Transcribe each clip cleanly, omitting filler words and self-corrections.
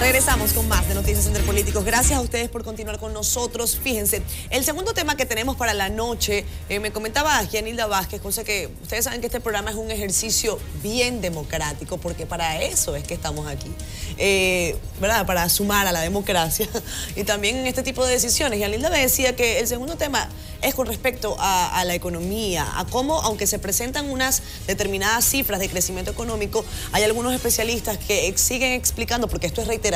Regresamos con más de Noticias Entre Políticos. Gracias a ustedes por continuar con nosotros. Fíjense, el segundo tema que tenemos para la noche, me comentaba Gianilda Vázquez, cosa que ustedes saben que este programa es un ejercicio bien democrático, porque para eso es que estamos aquí, ¿verdad? Para sumar a la democracia y también en este tipo de decisiones. Gianilda me decía que el segundo tema es con respecto a la economía, a cómo, aunque se presentan unas determinadas cifras de crecimiento económico, hay algunos especialistas que siguen explicando, porque esto es reiterativo,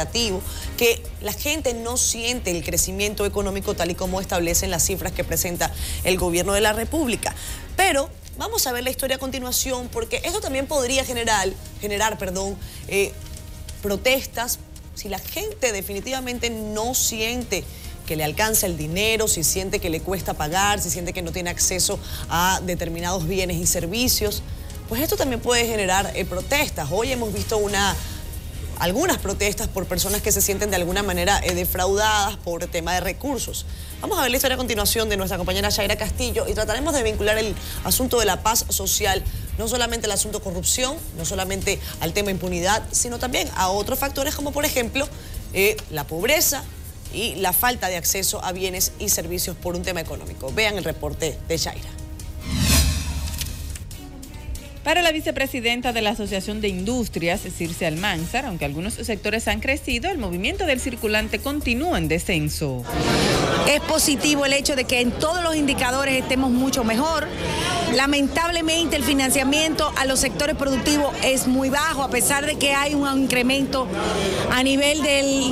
que la gente no siente el crecimiento económico tal y como establecen las cifras que presenta el gobierno de la República. Pero vamos a ver la historia a continuación, porque eso también podría generar protestas si la gente definitivamente no siente que le alcanza el dinero, si siente que le cuesta pagar, si siente que no tiene acceso a determinados bienes y servicios. Pues esto también puede generar protestas. Hoy hemos visto algunas protestas por personas que se sienten de alguna manera defraudadas por tema de recursos. Vamos a ver la historia a continuación de nuestra compañera Shaira Castillo y trataremos de vincular el asunto de la paz social, no solamente al asunto corrupción, no solamente al tema impunidad, sino también a otros factores como por ejemplo la pobreza y la falta de acceso a bienes y servicios por un tema económico. Vean el reporte de Shaira. Para la vicepresidenta de la Asociación de Industrias, Circe Almanzar, aunque algunos sectores han crecido, el movimiento del circulante continúa en descenso. Es positivo el hecho de que en todos los indicadores estemos mucho mejor. Lamentablemente el financiamiento a los sectores productivos es muy bajo, a pesar de que hay un incremento a nivel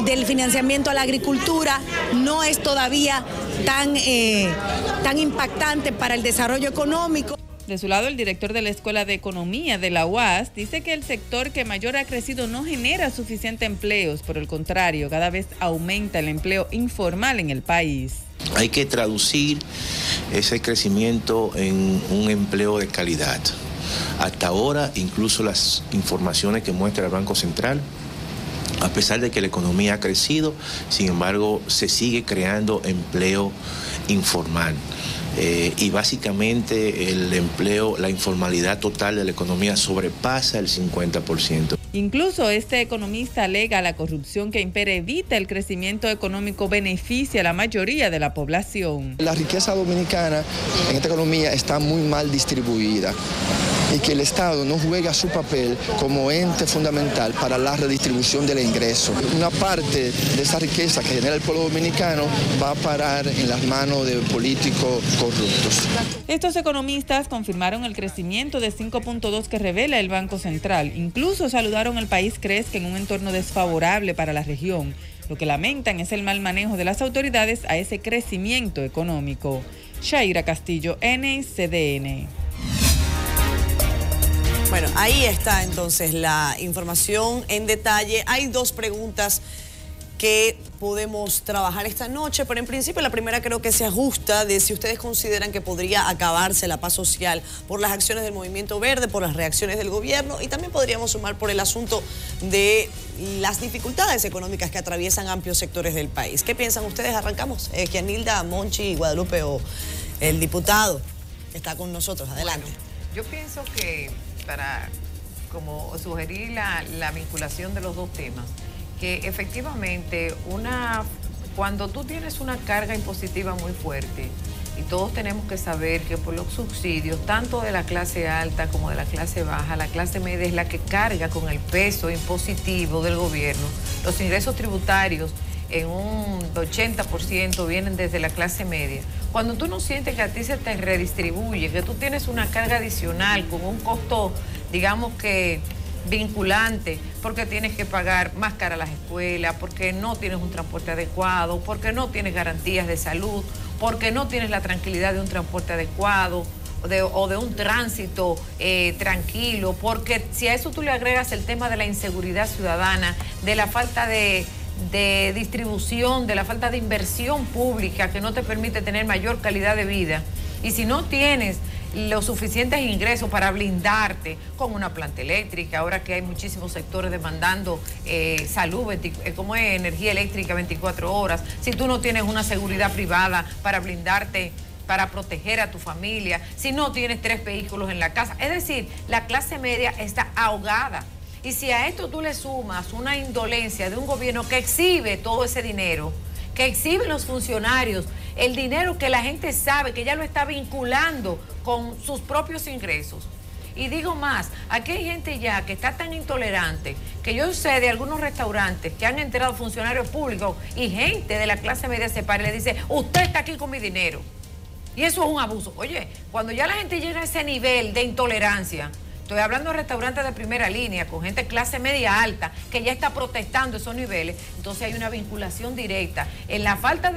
del financiamiento a la agricultura, no es todavía tan impactante para el desarrollo económico. De su lado, el director de la Escuela de Economía de la UAS dice que el sector que mayor ha crecido no genera suficientes empleos, por el contrario, cada vez aumenta el empleo informal en el país. Hay que traducir ese crecimiento en un empleo de calidad. Hasta ahora, incluso las informaciones que muestra el Banco Central, a pesar de que la economía ha crecido, sin embargo, se sigue creando empleo informal. Y básicamente el empleo, la informalidad total de la economía sobrepasa el 50%. Incluso este economista alega la corrupción que impera evita el crecimiento económico beneficia a la mayoría de la población. La riqueza dominicana en esta economía está muy mal distribuida y que el Estado no juega su papel como ente fundamental para la redistribución del ingreso. Una parte de esa riqueza que genera el pueblo dominicano va a parar en las manos de políticos corruptos. Estos economistas confirmaron el crecimiento de 5.2 que revela el Banco Central. Incluso saludaron al país crezca en un entorno desfavorable para la región. Lo que lamentan es el mal manejo de las autoridades a ese crecimiento económico. Shaira Castillo, NCDN. Bueno, ahí está entonces la información en detalle. Hay dos preguntas que podemos trabajar esta noche, pero en principio la primera creo que se ajusta de si ustedes consideran que podría acabarse la paz social por las acciones del Movimiento Verde, por las reacciones del gobierno, y también podríamos sumar por el asunto de las dificultades económicas que atraviesan amplios sectores del país. ¿Qué piensan ustedes? Arrancamos. Gianilda, Monchi, Guadalupe o el diputado que está con nosotros. Adelante. Bueno, yo pienso que para como sugerir la vinculación de los dos temas, que efectivamente cuando tú tienes una carga impositiva muy fuerte, y todos tenemos que saber que por los subsidios, tanto de la clase alta como de la clase baja, la clase media es la que carga con el peso impositivo del gobierno. Los ingresos tributarios en un 80% vienen desde la clase media. Cuando tú no sientes que a ti se te redistribuye, que tú tienes una carga adicional con un costo, digamos que vinculante, porque tienes que pagar más cara las escuelas, porque no tienes un transporte adecuado, porque no tienes garantías de salud, porque no tienes la tranquilidad de un transporte adecuado o de un tránsito tranquilo, porque si a eso tú le agregas el tema de la inseguridad ciudadana, de la falta de distribución, de la falta de inversión pública que no te permite tener mayor calidad de vida, y si no tienes los suficientes ingresos para blindarte con una planta eléctrica, ahora que hay muchísimos sectores demandando salud, como es energía eléctrica 24 horas, si tú no tienes una seguridad privada para blindarte, para proteger a tu familia, si no tienes 3 vehículos en la casa, es decir, la clase media está ahogada. Y si a esto tú le sumas una indolencia de un gobierno que exhibe todo ese dinero, que exhibe los funcionarios, el dinero que la gente sabe que ya lo está vinculando con sus propios ingresos. Y digo más, aquí hay gente ya que está tan intolerante que yo sé de algunos restaurantes que han entrado funcionarios públicos y gente de la clase media se para y le dice, usted está aquí con mi dinero. Y eso es un abuso. Oye, cuando ya la gente llega a ese nivel de intolerancia, estoy hablando de restaurantes de primera línea, con gente de clase media alta, que ya está protestando esos niveles, entonces hay una vinculación directa. En la falta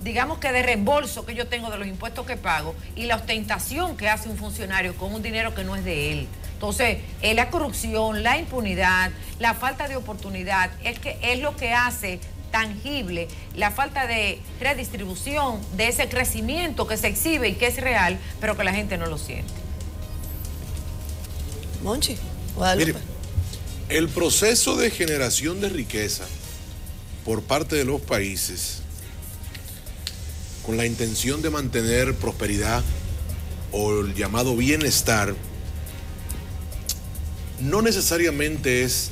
digamos que de reembolso que yo tengo de los impuestos que pago y la ostentación que hace un funcionario con un dinero que no es de él. Entonces, la corrupción, la impunidad, la falta de oportunidad, es lo que hace tangible la falta de redistribución de ese crecimiento que se exhibe y que es real, pero que la gente no lo siente. Monchi, Guadalupe. Mire, el proceso de generación de riqueza por parte de los países con la intención de mantener prosperidad o el llamado bienestar no necesariamente es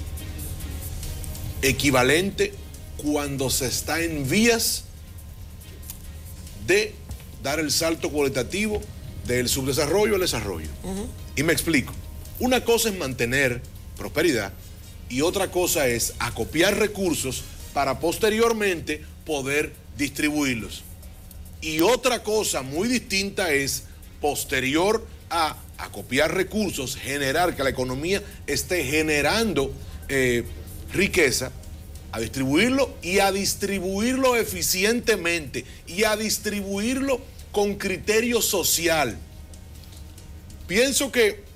equivalente cuando se está en vías de dar el salto cualitativo del subdesarrollo al desarrollo. Y me explico. Una cosa es mantener prosperidad y otra cosa es acopiar recursos para posteriormente poder distribuirlos. Y otra cosa muy distinta es, posterior a acopiar recursos, generar que la economía esté generando riqueza, a distribuirlo y a distribuirlo eficientemente y a distribuirlo con criterio social. Pienso que,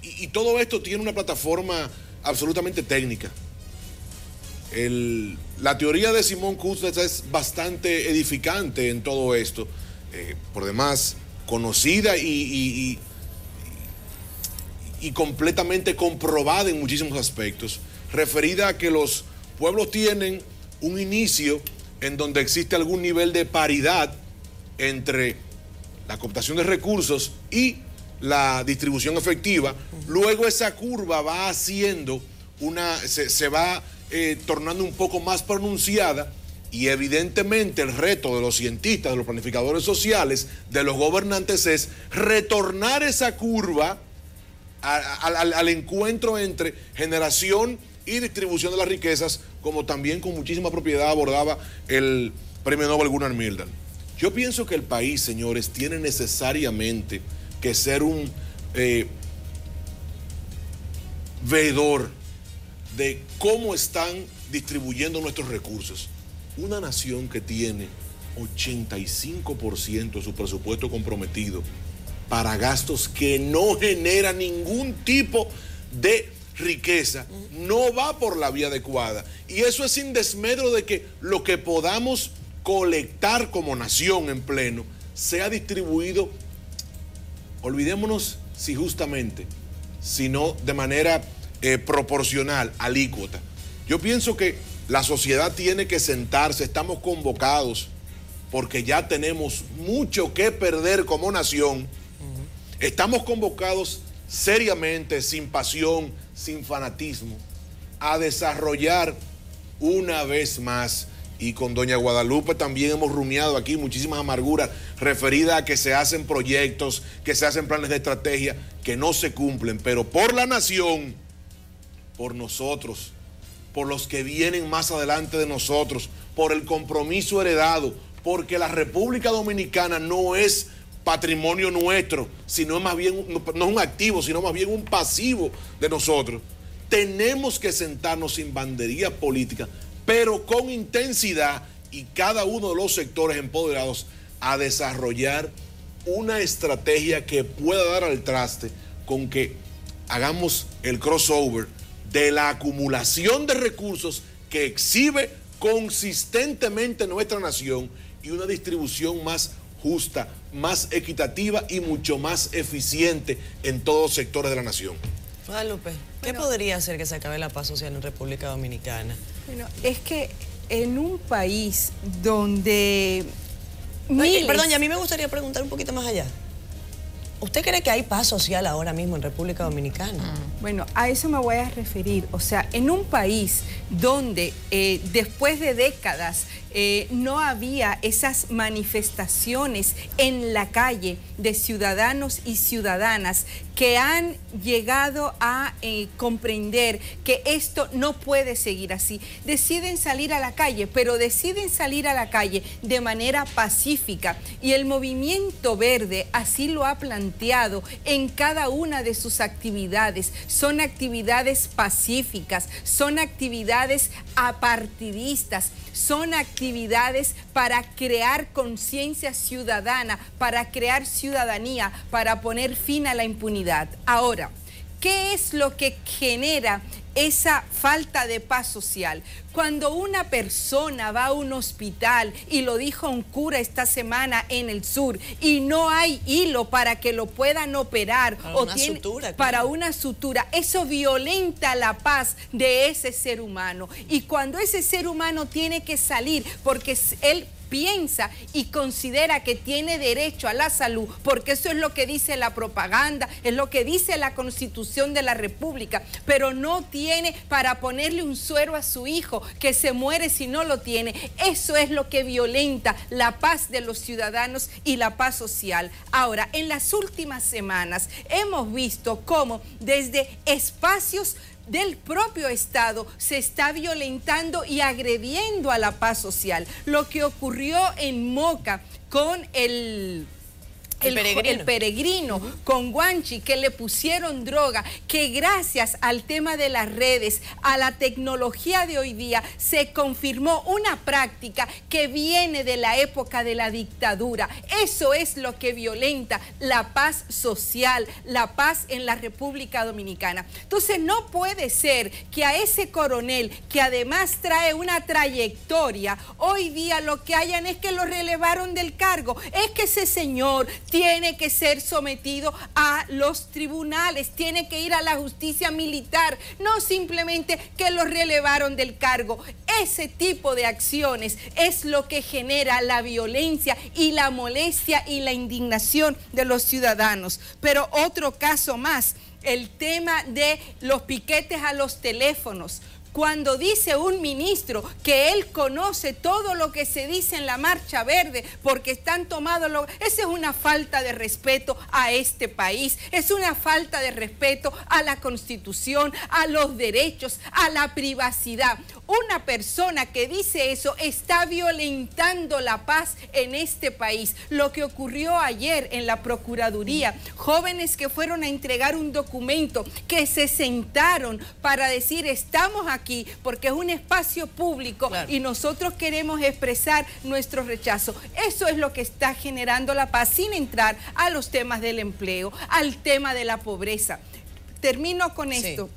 y todo esto tiene una plataforma absolutamente técnica. La teoría de Simón Kuznets es bastante edificante en todo esto, por demás conocida y completamente comprobada en muchísimos aspectos, referida a que los pueblos tienen un inicio en donde existe algún nivel de paridad entre la cooptación de recursos y la distribución efectiva. Luego esa curva va haciendo se va tornando un poco más pronunciada y evidentemente el reto de los cientistas, de los planificadores sociales, de los gobernantes es retornar esa curva al encuentro entre generación y distribución de las riquezas, como también con muchísima propiedad abordaba el premio Nobel Gunnar Myrdal. Yo pienso que el país, señores, tiene necesariamente que ser un veedor de cómo están distribuyendo nuestros recursos. Una nación que tiene 85% de su presupuesto comprometido para gastos que no generan ningún tipo de riqueza, no va por la vía adecuada. Y eso es sin desmedro de que lo que podamos colectar como nación en pleno sea distribuido, olvidémonos si justamente, sino de manera proporcional, alícuota. Yo pienso que la sociedad tiene que sentarse, estamos convocados porque ya tenemos mucho que perder como nación. Estamos convocados seriamente, sin pasión, sin fanatismo, a desarrollar una vez más. Y con doña Guadalupe también hemos rumiado aquí muchísimas amarguras referidas a que se hacen proyectos, que se hacen planes de estrategia que no se cumplen, pero por la nación, por nosotros, por los que vienen más adelante de nosotros, por el compromiso heredado, porque la República Dominicana no es patrimonio nuestro, sino más bien, no es un activo, sino más bien un pasivo de nosotros. Tenemos que sentarnos sin bandería política, pero con intensidad, y cada uno de los sectores empoderados a desarrollar una estrategia que pueda dar al traste con que hagamos el crossover de la acumulación de recursos que exhibe consistentemente nuestra nación y una distribución más justa, más equitativa y mucho más eficiente en todos los sectores de la nación. Guadalupe, ¿qué podría hacer que se acabe la paz social en República Dominicana? Bueno, es que en un país donde Oye, perdón, y a mí me gustaría preguntar un poquito más allá. ¿Usted cree que hay paz social ahora mismo en República Dominicana? Bueno, a eso me voy a referir. O sea, en un país donde después de décadas no había esas manifestaciones en la calle de ciudadanos y ciudadanas que han llegado a comprender que esto no puede seguir así. Deciden salir a la calle, pero deciden salir a la calle de manera pacífica, y el Movimiento Verde así lo ha planteado en cada una de sus actividades. Son actividades pacíficas, son actividades apartidistas, son actividades para crear conciencia ciudadana, para crear ciudadanía, para poner fin a la impunidad. Ahora, ¿qué es lo que genera esa falta de paz social? Cuando una persona va a un hospital, y lo dijo un cura esta semana en el sur, y no hay hilo para que lo puedan operar para una sutura, eso violenta la paz de ese ser humano. Y cuando ese ser humano tiene que salir porque él piensa y considera que tiene derecho a la salud, porque eso es lo que dice la propaganda, es lo que dice la Constitución de la República, pero no tiene para ponerle un suero a su hijo que se muere si no lo tiene. Eso es lo que violenta la paz de los ciudadanos y la paz social. Ahora, en las últimas semanas hemos visto cómo desde espacios del propio Estado se está violentando y agrediendo a la paz social. Lo que ocurrió en Moca con el peregrino, con Guanchi, que le pusieron droga, que gracias al tema de las redes, a la tecnología de hoy día, se confirmó una práctica que viene de la época de la dictadura. Eso es lo que violenta la paz social, la paz en la República Dominicana. Entonces no puede ser que a ese coronel, que además trae una trayectoria, hoy día lo que hayan es que lo relevaron del cargo. Es que ese señor tiene que ser sometido a los tribunales, tiene que ir a la justicia militar, no simplemente que lo relevaron del cargo. Ese tipo de acciones es lo que genera la violencia y la molestia y la indignación de los ciudadanos. Pero otro caso más, el tema de los piquetes a los teléfonos. Cuando dice un ministro que él conoce todo lo que se dice en la Marcha Verde porque están tomados esa es una falta de respeto a este país, es una falta de respeto a la Constitución, a los derechos, a la privacidad. Una persona que dice eso está violentando la paz en este país. Lo que ocurrió ayer en la Procuraduría, jóvenes que fueron a entregar un documento, que se sentaron para decir estamos aquí porque es un espacio público, claro, y nosotros queremos expresar nuestro rechazo. Eso es lo que está generando la paz, sin entrar a los temas del empleo, al tema de la pobreza. Termino con esto.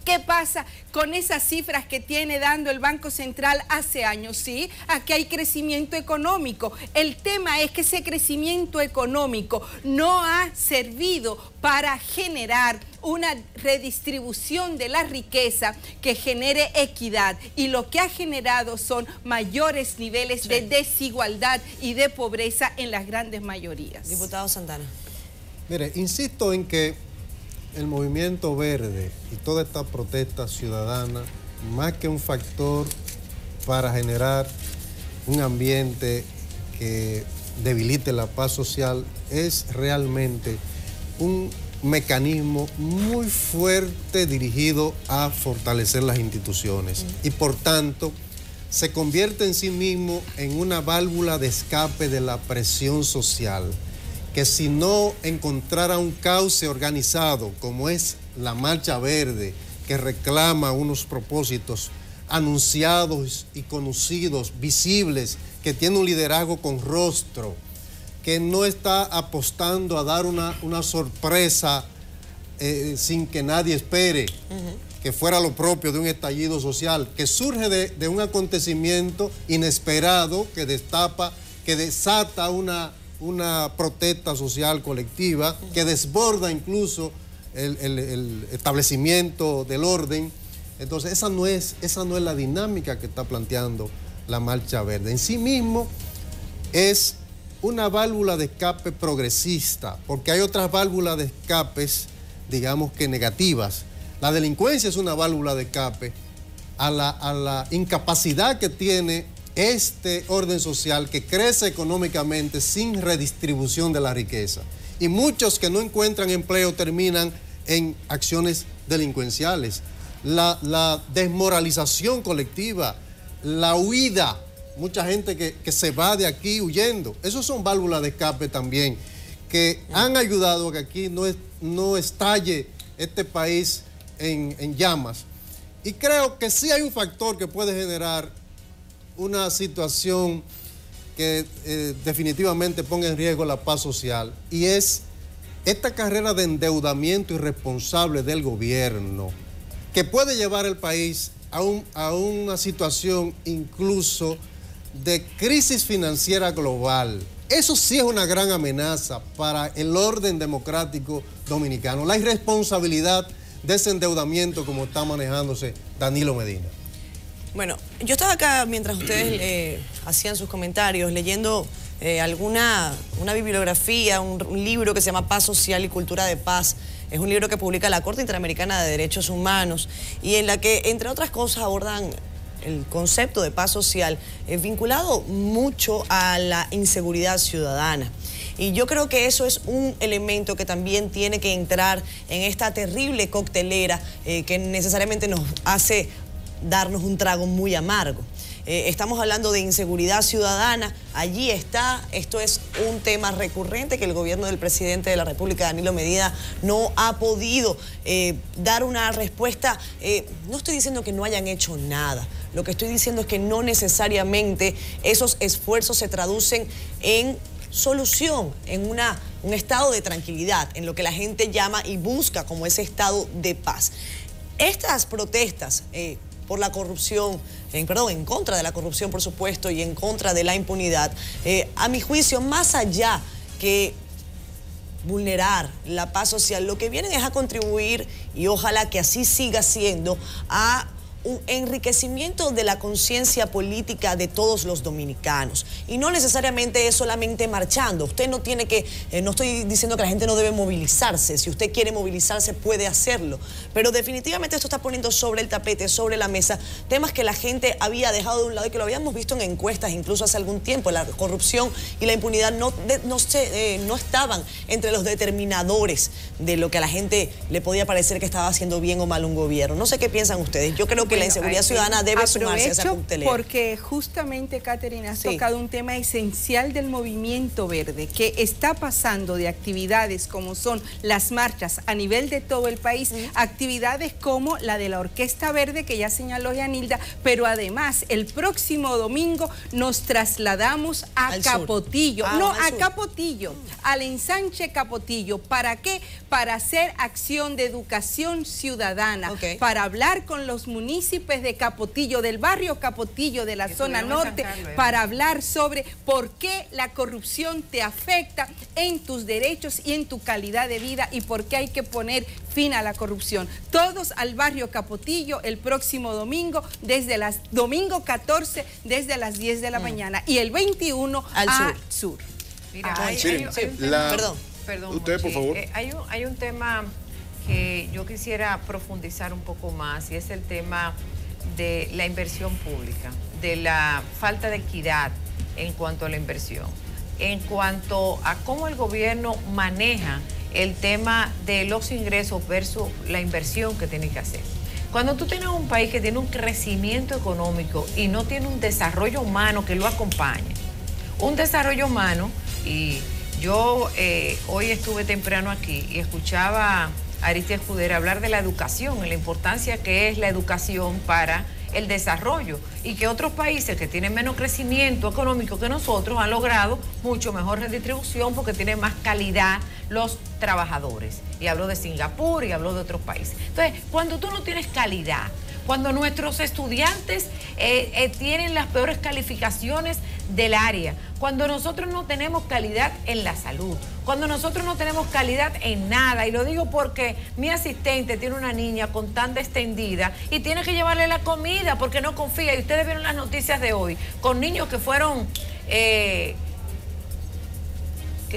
¿Qué pasa con esas cifras que tiene dando el Banco Central hace años? Sí, aquí hay crecimiento económico. El tema es que ese crecimiento económico no ha servido para generar una redistribución de la riqueza que genere equidad, y lo que ha generado son mayores niveles de desigualdad y de pobreza en las grandes mayorías. Diputado Santana. Mire, insisto en que el Movimiento Verde y toda esta protesta ciudadana, más que un factor para generar un ambiente que debilite la paz social, es realmente un mecanismo muy fuerte dirigido a fortalecer las instituciones y por tanto se convierte en sí mismo en una válvula de escape de la presión social, que si no encontrara un cauce organizado como es la Marcha Verde, que reclama unos propósitos anunciados y conocidos, visibles, que tiene un liderazgo con rostro, que no está apostando a dar una sorpresa sin que nadie espere, que fuera lo propio de un estallido social, que surge de un acontecimiento inesperado que desata una protesta social colectiva, que desborda incluso el establecimiento del orden. Entonces esa no es la dinámica que está planteando la Marcha Verde. En sí mismo es una válvula de escape progresista, porque hay otras válvulas de escapes, digamos que negativas. La delincuencia es una válvula de escape a la incapacidad que tiene este orden social que crece económicamente sin redistribución de la riqueza. Y muchos que no encuentran empleo terminan en acciones delincuenciales. La desmoralización colectiva, la huida, mucha gente que se va de aquí huyendo. Esos son válvulas de escape también que han ayudado a que aquí no estalle este país en llamas. Y creo que sí hay un factor que puede generar una situación que definitivamente ponga en riesgo la paz social, y es esta carrera de endeudamiento irresponsable del gobierno, que puede llevar al país a una situación incluso de crisis financiera global. Eso sí es una gran amenaza para el orden democrático dominicano, la irresponsabilidad de ese endeudamiento como está manejándose Danilo Medina. Bueno, yo estaba acá mientras ustedes hacían sus comentarios, leyendo una bibliografía, un libro que se llama Paz Social y Cultura de Paz. Es un libro que publica la Corte Interamericana de Derechos Humanos y en la que, entre otras cosas, abordan el concepto de paz social vinculado mucho a la inseguridad ciudadana. Y yo creo que eso es un elemento que también tiene que entrar en esta terrible coctelera que necesariamente nos hace darnos un trago muy amargo. Estamos hablando de inseguridad ciudadana, allí está, esto es un tema recurrente que el gobierno del presidente de la República, Danilo Medina, no ha podido dar una respuesta. No estoy diciendo que no hayan hecho nada, lo que estoy diciendo es que no necesariamente esos esfuerzos se traducen en solución, en un estado de tranquilidad, en lo que la gente llama y busca como ese estado de paz. Estas protestas por la corrupción, en contra de la corrupción, por supuesto, y en contra de la impunidad, a mi juicio, más allá que vulnerar la paz social, lo que vienen es a contribuir, y ojalá que así siga siendo, a un enriquecimiento de la conciencia política de todos los dominicanos. Y no necesariamente es solamente marchando. Usted no tiene que, no estoy diciendo que la gente no debe movilizarse. Si usted quiere movilizarse, puede hacerlo. Pero definitivamente esto está poniendo sobre el tapete, sobre la mesa, temas que la gente había dejado de un lado y que lo habíamos visto en encuestas incluso hace algún tiempo. La corrupción y la impunidad no estaban entre los determinadores de lo que a la gente le podía parecer que estaba haciendo bien o mal un gobierno. No sé qué piensan ustedes. Yo creo que la inseguridad ciudadana debe sumarse a esa coctelera. Porque justamente, Catherine, has tocado un tema esencial del movimiento verde, que está pasando de actividades como son las marchas a nivel de todo el país, actividades como la de la Orquesta Verde, que ya señaló Yanilda, pero además el próximo domingo nos trasladamos a Capotillo, Capotillo, al ensanche Capotillo. ¿Para qué? Para hacer acción de educación ciudadana, para hablar con los municipios de Capotillo, del barrio Capotillo, de la zona norte, para hablar sobre por qué la corrupción te afecta en tus derechos y en tu calidad de vida y por qué hay que poner fin a la corrupción. Todos al barrio Capotillo el próximo domingo, domingo 14, desde las 10 de la mañana, y el 21 al sur. Mira, perdón, usted, por favor. Hay un tema que yo quisiera profundizar un poco más, y es el tema de la inversión pública, de la falta de equidad en cuanto a la inversión, en cuanto a cómo el gobierno maneja el tema de los ingresos versus la inversión que tiene que hacer. Cuando tú tienes un país que tiene un crecimiento económico y no tiene un desarrollo humano que lo acompañe, un desarrollo humano, y yo hoy estuve temprano aquí y escuchaba Aristides Escudero hablar de la educación y la importancia que es la educación para el desarrollo, y que otros países que tienen menos crecimiento económico que nosotros han logrado mucho mejor redistribución porque tienen más calidad los trabajadores. Y hablo de Singapur y hablo de otros países. Entonces, cuando tú no tienes calidad, cuando nuestros estudiantes tienen las peores calificaciones del área, cuando nosotros no tenemos calidad en la salud, cuando nosotros no tenemos calidad en nada, y lo digo porque mi asistente tiene una niña con tanda extendida y tiene que llevarle la comida porque no confía, y ustedes vieron las noticias de hoy, con niños que fueron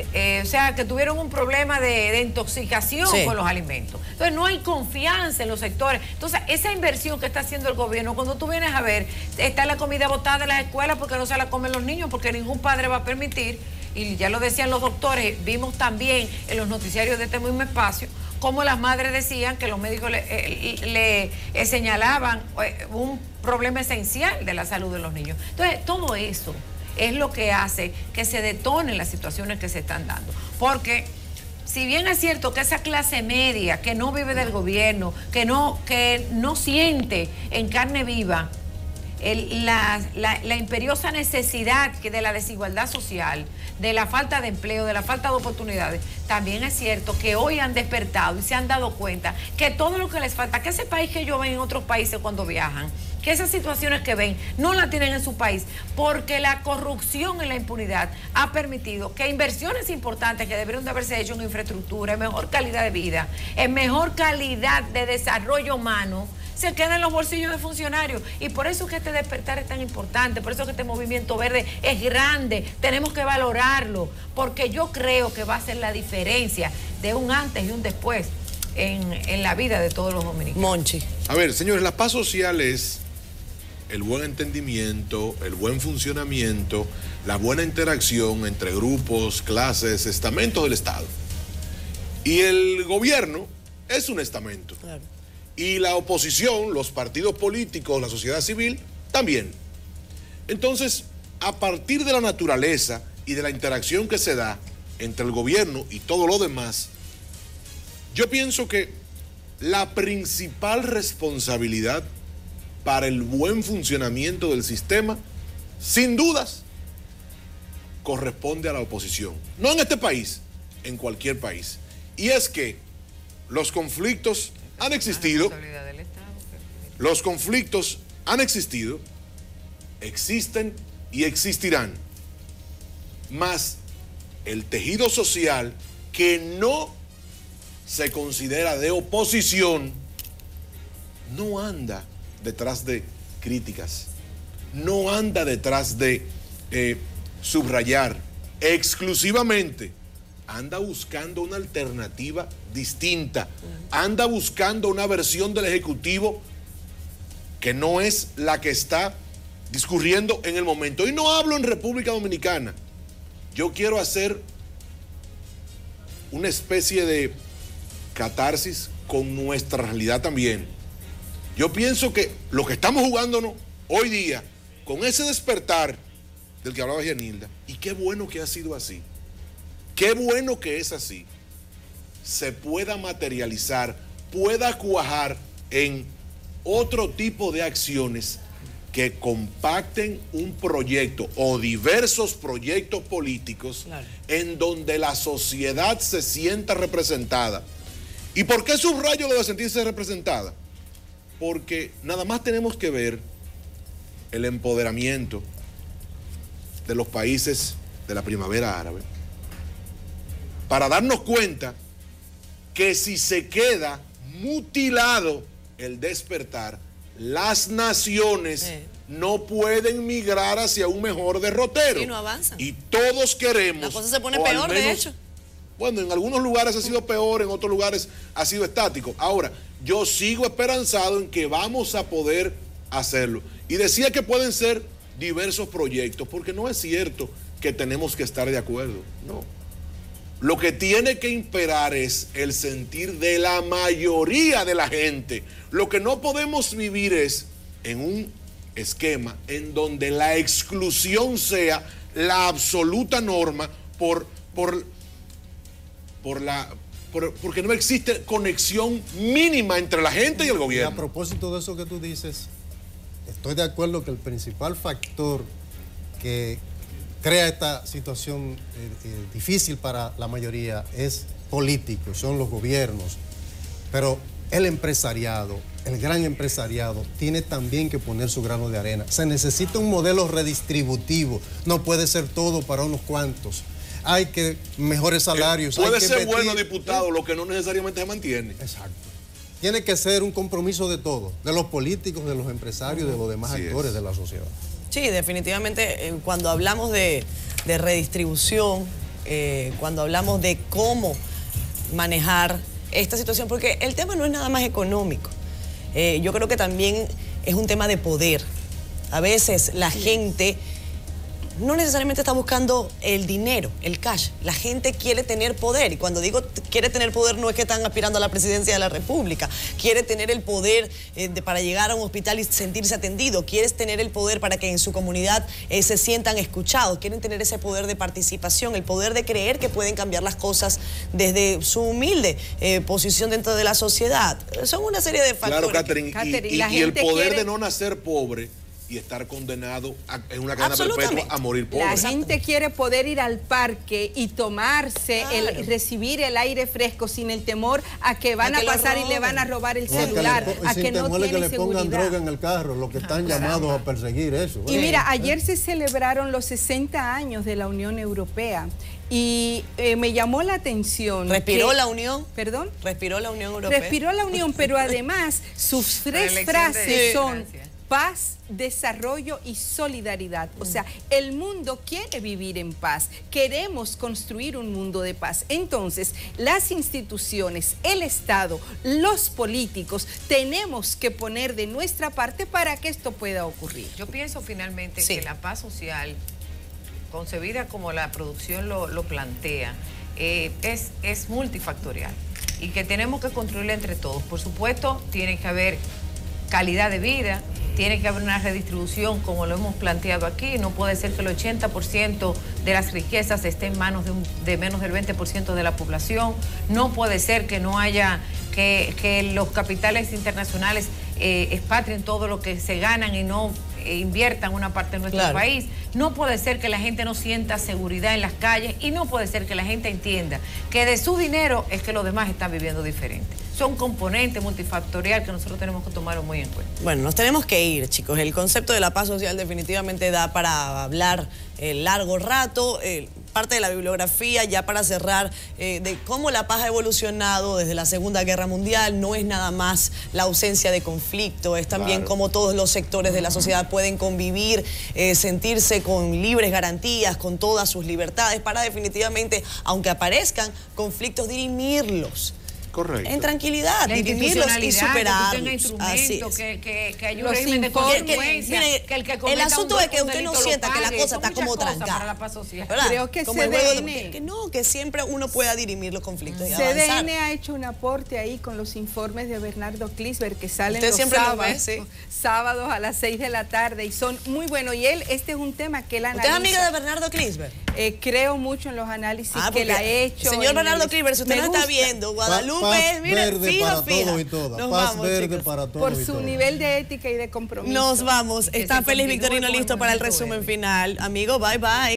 o sea, que tuvieron un problema de intoxicación con los alimentos. Entonces no hay confianza en los sectores. Entonces esa inversión que está haciendo el gobierno, cuando tú vienes a ver, está la comida botada en las escuelas porque no se la comen los niños, porque ningún padre va a permitir, y ya lo decían los doctores, vimos también en los noticiarios de este mismo espacio, como las madres decían que los médicos le señalaban un problema esencial de la salud de los niños. Entonces, todo eso es lo que hace que se detonen las situaciones que se están dando. Porque si bien es cierto que esa clase media que no vive del gobierno, que no siente en carne viva la imperiosa necesidad de la desigualdad social, de la falta de empleo, de la falta de oportunidades, también es cierto que hoy han despertado y se han dado cuenta que todo lo que les falta, que ese país que ellos ven en otros países cuando viajan, que esas situaciones que ven no la tienen en su país, porque la corrupción y la impunidad ha permitido que inversiones importantes que deberían de haberse hecho en infraestructura, en mejor calidad de vida, en mejor calidad de desarrollo humano, se queda en los bolsillos de funcionarios. Y por eso es que este despertar es tan importante, por eso es que este movimiento verde es grande, tenemos que valorarlo, porque yo creo que va a ser la diferencia de un antes y un después en la vida de todos los dominicanos. Monchi. A ver, señores, la paz social es el buen entendimiento, el buen funcionamiento, la buena interacción entre grupos, clases, estamentos del Estado. Y el gobierno es un estamento. Claro. Y la oposición, los partidos políticos, la sociedad civil, también. Entonces, a partir de la naturaleza y de la interacción que se da entre el gobierno y todo lo demás, yo pienso que la principal responsabilidad para el buen funcionamiento del sistema, sin dudas, corresponde a la oposición. No en este país, en cualquier país. Y es que los conflictos han existido, existen y existirán, mas el tejido social que no se considera de oposición no anda detrás de críticas, no anda detrás de subrayar, exclusivamente anda buscando una alternativa distinta, anda buscando una versión del Ejecutivo que no es la que está discurriendo en el momento. Y no hablo en República Dominicana, yo quiero hacer una especie de catarsis con nuestra realidad también. Yo pienso que lo que estamos jugándonos hoy día, con ese despertar del que hablaba Gianilda, y qué bueno que ha sido así, qué bueno que es así, se pueda materializar, pueda cuajar en otro tipo de acciones que compacten un proyecto o diversos proyectos políticos, claro, en donde la sociedad se sienta representada. ¿Y por qué subrayo lo de sentirse representada? Porque nada más tenemos que ver el empoderamiento de los países de la primavera árabe para darnos cuenta que si se queda mutilado el despertar, las naciones no pueden migrar hacia un mejor derrotero. Sí, no avanzan. Y todos queremos... La cosa se pone peor, de hecho. Bueno, en algunos lugares ha sido peor, en otros lugares ha sido estático. Ahora, yo sigo esperanzado en que vamos a poder hacerlo. Y decía que pueden ser diversos proyectos, porque no es cierto que tenemos que estar de acuerdo, no. Lo que tiene que imperar es el sentir de la mayoría de la gente. Lo que no podemos vivir es en un esquema en donde la exclusión sea la absoluta norma porque no existe conexión mínima entre la gente y el gobierno. Y a propósito de eso que tú dices, estoy de acuerdo que el principal factor que crea esta situación difícil para la mayoría es político, son los gobiernos, pero el empresariado, el gran empresariado, tiene también que poner su grano de arena. Se necesita un modelo redistributivo, no puede ser todo para unos cuantos. Hay que mejores salarios. Puede ser bueno, diputado, lo que no necesariamente se mantiene. Exacto. Tiene que ser un compromiso de todos, de los políticos, de los empresarios, de los demás actores de la sociedad. Sí, definitivamente, cuando hablamos de redistribución, cuando hablamos de cómo manejar esta situación, porque el tema no es nada más económico. Yo creo que también es un tema de poder. A veces la gente no necesariamente está buscando el dinero, el cash. La gente quiere tener poder. Y cuando digo quiere tener poder, no es que están aspirando a la presidencia de la República. Quiere tener el poder para llegar a un hospital y sentirse atendido. Quieres tener el poder para que en su comunidad se sientan escuchados. Quieren tener ese poder de participación, el poder de creer que pueden cambiar las cosas desde su humilde posición dentro de la sociedad. Son una serie de factores. Claro, Catherine, y el poder de no nacer pobre y estar condenado en una cadena perpetua a morir pobre. La gente quiere poder ir al parque y tomarse, recibir el aire fresco sin el temor a que van a pasar y le van a robar el celular, a que no tienen que le pongan seguridad. droga en el carro, los que están llamados a perseguir eso. Y mira, ayer se celebraron los 60 años de la Unión Europea. Y me llamó la atención. ¿Respiró la Unión? ¿Perdón? ¿Respiró la Unión Europea? Respiró la Unión, pero además sus tres frases son paz, desarrollo y solidaridad. O sea, el mundo quiere vivir en paz. Queremos construir un mundo de paz. Entonces, las instituciones, el Estado, los políticos, tenemos que poner de nuestra parte para que esto pueda ocurrir. Yo pienso finalmente que la paz social, concebida como la producción lo plantea, es multifactorial y que tenemos que construirla entre todos. Por supuesto, tiene que haber calidad de vida, tiene que haber una redistribución como lo hemos planteado aquí. No puede ser que el 80% de las riquezas esté en manos de menos del 20% de la población. No puede ser que no haya, que los capitales internacionales expatrien todo lo que se ganan y no inviertan una parte de nuestro país. No puede ser que la gente no sienta seguridad en las calles y no puede ser que la gente entienda que de su dinero es que los demás están viviendo diferente. Son componentes multifactorial que nosotros tenemos que tomar muy en cuenta. Bueno, nos tenemos que ir, chicos. El concepto de la paz social definitivamente da para hablar largo rato. Parte de la bibliografía, ya para cerrar, de cómo la paz ha evolucionado desde la Segunda Guerra Mundial. No es nada más la ausencia de conflicto, es también cómo todos los sectores de la sociedad pueden convivir, sentirse con libres garantías, con todas sus libertades, para definitivamente, aunque aparezcan conflictos, dirimirlos. Correcto. En tranquilidad, dirimirlos y superarlos. Que hay un régimen de consecuencia. El asunto es que usted no sienta que la cosa está como trancada. Creo que que siempre uno pueda dirimir los conflictos y CDN ha hecho un aporte ahí con los informes de Bernardo Clisberg que salen los sábados a las 6 de la tarde y son muy buenos. Y este es un tema que él analiza. ¿Usted es amiga de Bernardo Clisberg? Creo mucho en los análisis que él ha hecho. Señor Bernardo Clisberg, si usted no está viendo, Guadalupe, mire, para todos y todas. Paz verde para todos. Por su nivel de ética y de compromiso. Nos vamos. Está Félix Victorino listo para el resumen final. Amigo, bye bye.